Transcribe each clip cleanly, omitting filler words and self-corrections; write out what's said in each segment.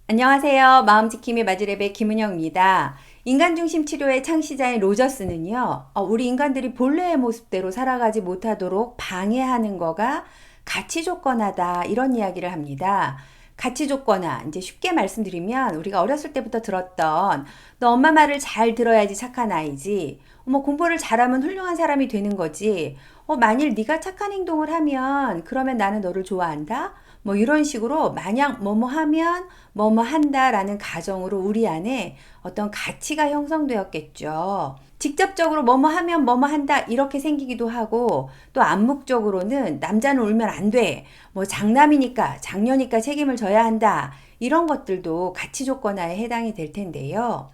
안녕하세요. 마음지킴이 마즈랩의 김은영입니다. 인간중심 치료의 창시자인 로저스는요, 우리 인간들이 본래의 모습대로 살아가지 못하도록 방해하는 거가 가치조건화다, 이런 이야기를 합니다. 가치조건화, 이제 쉽게 말씀드리면 우리가 어렸을 때부터 들었던 너 엄마 말을 잘 들어야지 착한 아이지, 공부를 잘하면 훌륭한 사람이 되는 거지, 만일 네가 착한 행동을 하면 그러면 나는 너를 좋아한다? 이런 식으로 마냥 뭐뭐 하면 뭐뭐 한다라는 가정으로 우리 안에 어떤 가치가 형성되었겠죠. 직접적으로 뭐뭐 하면 뭐뭐 한다 이렇게 생기기도 하고, 또 암묵적으로는 남자는 울면 안 돼, 장남이니까 장녀니까 책임을 져야 한다, 이런 것들도 가치 조건화에 해당이 될 텐데요.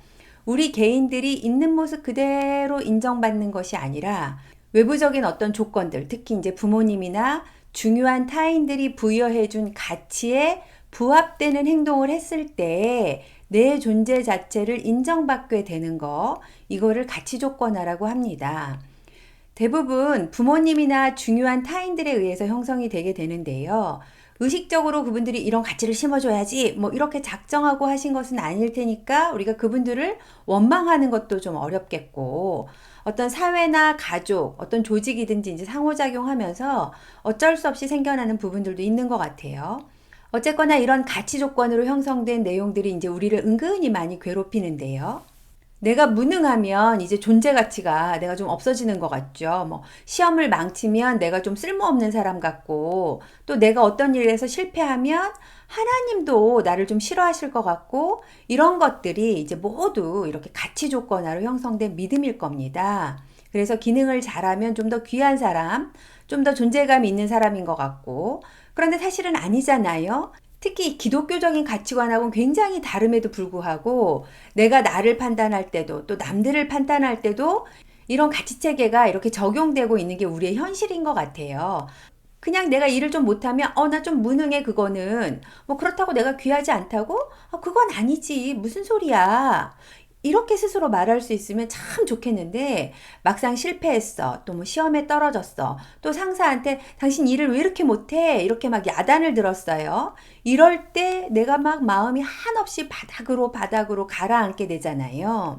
우리 개인들이 있는 모습 그대로 인정받는 것이 아니라 외부적인 어떤 조건들, 특히 이제 부모님이나 중요한 타인들이 부여해준 가치에 부합되는 행동을 했을 때 내 존재 자체를 인정받게 되는 거, 이거를 가치 조건화라고 합니다. 대부분 부모님이나 중요한 타인들에 의해서 형성이 되게 되는데요. 의식적으로 그분들이 이런 가치를 심어줘야지 이렇게 작정하고 하신 것은 아닐 테니까 우리가 그분들을 원망하는 것도 좀 어렵겠고, 어떤 사회나 가족, 어떤 조직이든지 이제 상호작용하면서 어쩔 수 없이 생겨나는 부분들도 있는 것 같아요. 어쨌거나 이런 가치 조건으로 형성된 내용들이 이제 우리를 은근히 많이 괴롭히는데요. 내가 무능하면 이제 존재 가치가 내가 좀 없어지는 것 같죠. 시험을 망치면 내가 좀 쓸모없는 사람 같고, 또 내가 어떤 일에서 실패하면 하나님도 나를 좀 싫어하실 것 같고, 이런 것들이 이제 모두 이렇게 가치 조건화로 형성된 믿음일 겁니다. 그래서 기능을 잘하면 좀 더 귀한 사람, 좀 더 존재감 있는 사람인 것 같고, 그런데 사실은 아니잖아요. 특히 기독교적인 가치관하고는 굉장히 다름에도 불구하고 내가 나를 판단할 때도 또 남들을 판단할 때도 이런 가치체계가 이렇게 적용되고 있는 게 우리의 현실인 것 같아요. 그냥 내가 일을 좀 못하면 나 좀 무능해, 그거는 그렇다고 내가 귀하지 않다고? 그건 아니지, 무슨 소리야, 이렇게 스스로 말할 수 있으면 참 좋겠는데, 막상 실패했어, 또 시험에 떨어졌어, 또 상사한테 당신 일을 왜 이렇게 못해, 이렇게 막 야단을 들었어요. 이럴 때 내가 막 마음이 한없이 바닥으로 가라앉게 되잖아요.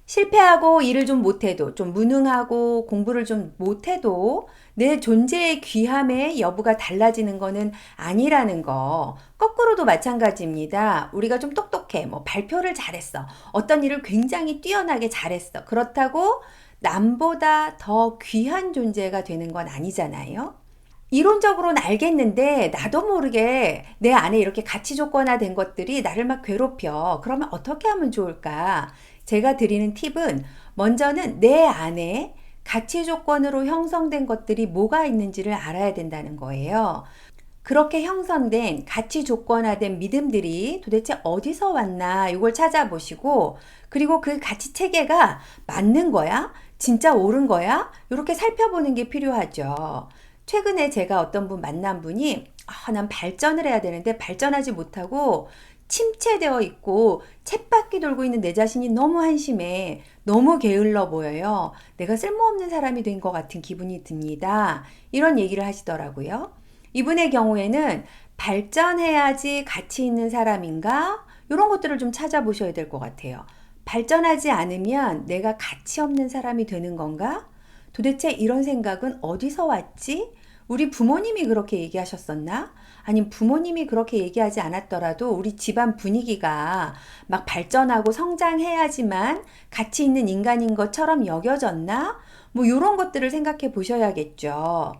실패하고 일을 좀 못해도, 좀 무능하고 공부를 좀 못해도 내 존재의 귀함의 여부가 달라지는 거는 아니라는 거. 거꾸로도 마찬가지입니다. 우리가 좀 똑똑해, 발표를 잘했어, 어떤 일을 굉장히 뛰어나게 잘했어, 그렇다고 남보다 더 귀한 존재가 되는 건 아니잖아요. 이론적으로는 알겠는데 나도 모르게 내 안에 이렇게 가치 조건화된 것들이 나를 막 괴롭혀. 그러면 어떻게 하면 좋을까? 제가 드리는 팁은, 먼저는 내 안에 가치 조건으로 형성된 것들이 뭐가 있는지를 알아야 된다는 거예요. 그렇게 형성된 가치 조건화된 믿음들이 도대체 어디서 왔나, 이걸 찾아보시고, 그리고 그 가치 체계가 맞는 거야? 진짜 옳은 거야? 이렇게 살펴보는 게 필요하죠. 최근에 제가 어떤 분 만난 분이, 난 발전을 해야 되는데 발전하지 못하고 침체되어 있고 쳇바퀴 돌고 있는 내 자신이 너무 한심해, 너무 게을러 보여요, 내가 쓸모없는 사람이 된 것 같은 기분이 듭니다, 이런 얘기를 하시더라고요. 이분의 경우에는 발전해야지 가치 있는 사람인가? 이런 것들을 좀 찾아보셔야 될 것 같아요. 발전하지 않으면 내가 가치 없는 사람이 되는 건가? 도대체 이런 생각은 어디서 왔지? 우리 부모님이 그렇게 얘기하셨었나? 아니면 부모님이 그렇게 얘기하지 않았더라도 우리 집안 분위기가 막 발전하고 성장해야지만 가치 있는 인간인 것처럼 여겨졌나? 이런 것들을 생각해 보셔야겠죠.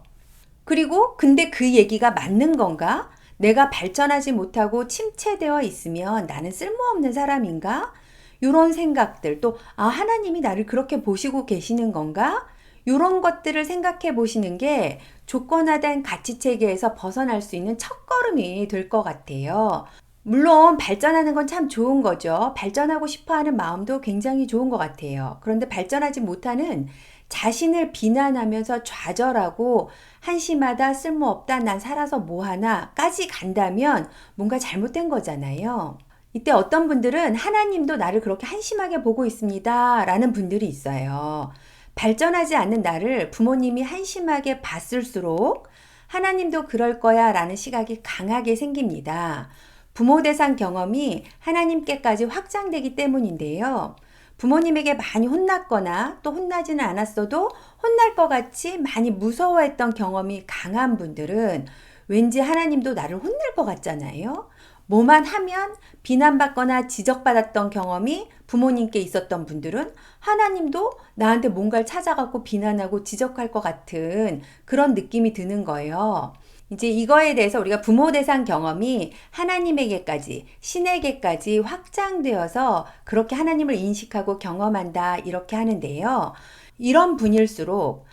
그리고 근데 그 얘기가 맞는 건가? 내가 발전하지 못하고 침체되어 있으면 나는 쓸모없는 사람인가? 이런 생각들, 또 하나님이 나를 그렇게 보시고 계시는 건가? 이런 것들을 생각해 보시는 게 조건화된 가치체계에서 벗어날 수 있는 첫걸음이 될 것 같아요. 물론 발전하는 건 참 좋은 거죠. 발전하고 싶어하는 마음도 굉장히 좋은 것 같아요. 그런데 발전하지 못하는 자신을 비난하면서 좌절하고 한심하다, 쓸모없다, 난 살아서 뭐하나 까지 간다면 뭔가 잘못된 거잖아요. 이때 어떤 분들은 하나님도 나를 그렇게 한심하게 보고 있습니다 라는 분들이 있어요. 발전하지 않는 나를 부모님이 한심하게 봤을수록 하나님도 그럴 거야 라는 시각이 강하게 생깁니다. 부모 대상 경험이 하나님께까지 확장되기 때문인데요. 부모님에게 많이 혼났거나 또 혼나지는 않았어도 혼날 것 같이 많이 무서워했던 경험이 강한 분들은 왠지 하나님도 나를 혼낼 것 같잖아요. 뭐만 하면 비난받거나 지적받았던 경험이 부모님께 있었던 분들은 하나님도 나한테 뭔가를 찾아갖고 비난하고 지적할 것 같은 그런 느낌이 드는 거예요. 이제 이거에 대해서 우리가 부모 대상 경험이 하나님에게까지, 신에게까지 확장되어서 그렇게 하나님을 인식하고 경험한다, 이렇게 하는데요. 이런 분일수록,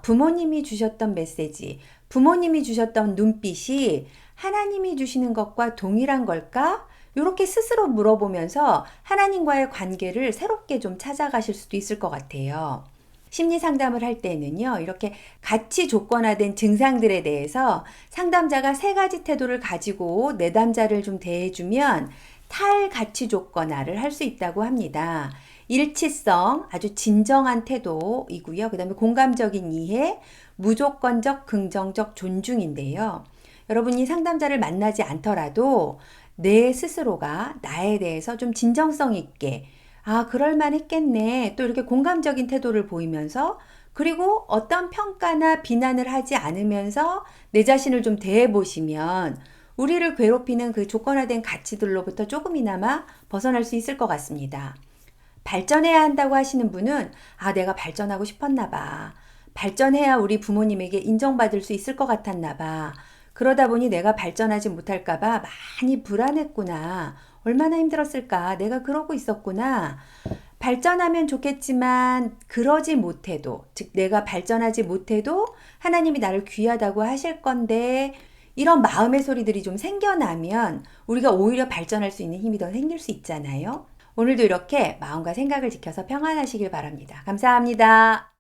부모님이 주셨던 메시지, 부모님이 주셨던 눈빛이 하나님이 주시는 것과 동일한 걸까? 이렇게 스스로 물어보면서 하나님과의 관계를 새롭게 좀 찾아가실 수도 있을 것 같아요. 심리 상담을 할 때는요, 이렇게 같이 조건화된 증상들에 대해서 상담자가 세 가지 태도를 가지고 내담자를 좀 대해주면 탈가치 조건화를 할 수 있다고 합니다. 일치성, 아주 진정한 태도이고요. 그 다음에 공감적인 이해, 무조건적 긍정적 존중인데요. 여러분이 상담자를 만나지 않더라도 내 스스로가 나에 대해서 좀 진정성 있게 그럴만 했겠네. 또 이렇게 공감적인 태도를 보이면서 그리고 어떤 평가나 비난을 하지 않으면서 내 자신을 좀 대해보시면 우리를 괴롭히는 그 조건화된 가치들로부터 조금이나마 벗어날 수 있을 것 같습니다. 발전해야 한다고 하시는 분은 내가 발전하고 싶었나 봐. 발전해야 우리 부모님에게 인정받을 수 있을 것 같았나 봐. 그러다 보니 내가 발전하지 못할까 봐 많이 불안했구나. 얼마나 힘들었을까? 내가 그러고 있었구나. 발전하면 좋겠지만 그러지 못해도, 즉 내가 발전하지 못해도 하나님이 나를 귀하다고 하실 건데 이런 마음의 소리들이 좀 생겨나면 우리가 오히려 발전할 수 있는 힘이 더 생길 수 있잖아요. 오늘도 이렇게 마음과 생각을 지켜서 평안하시길 바랍니다. 감사합니다.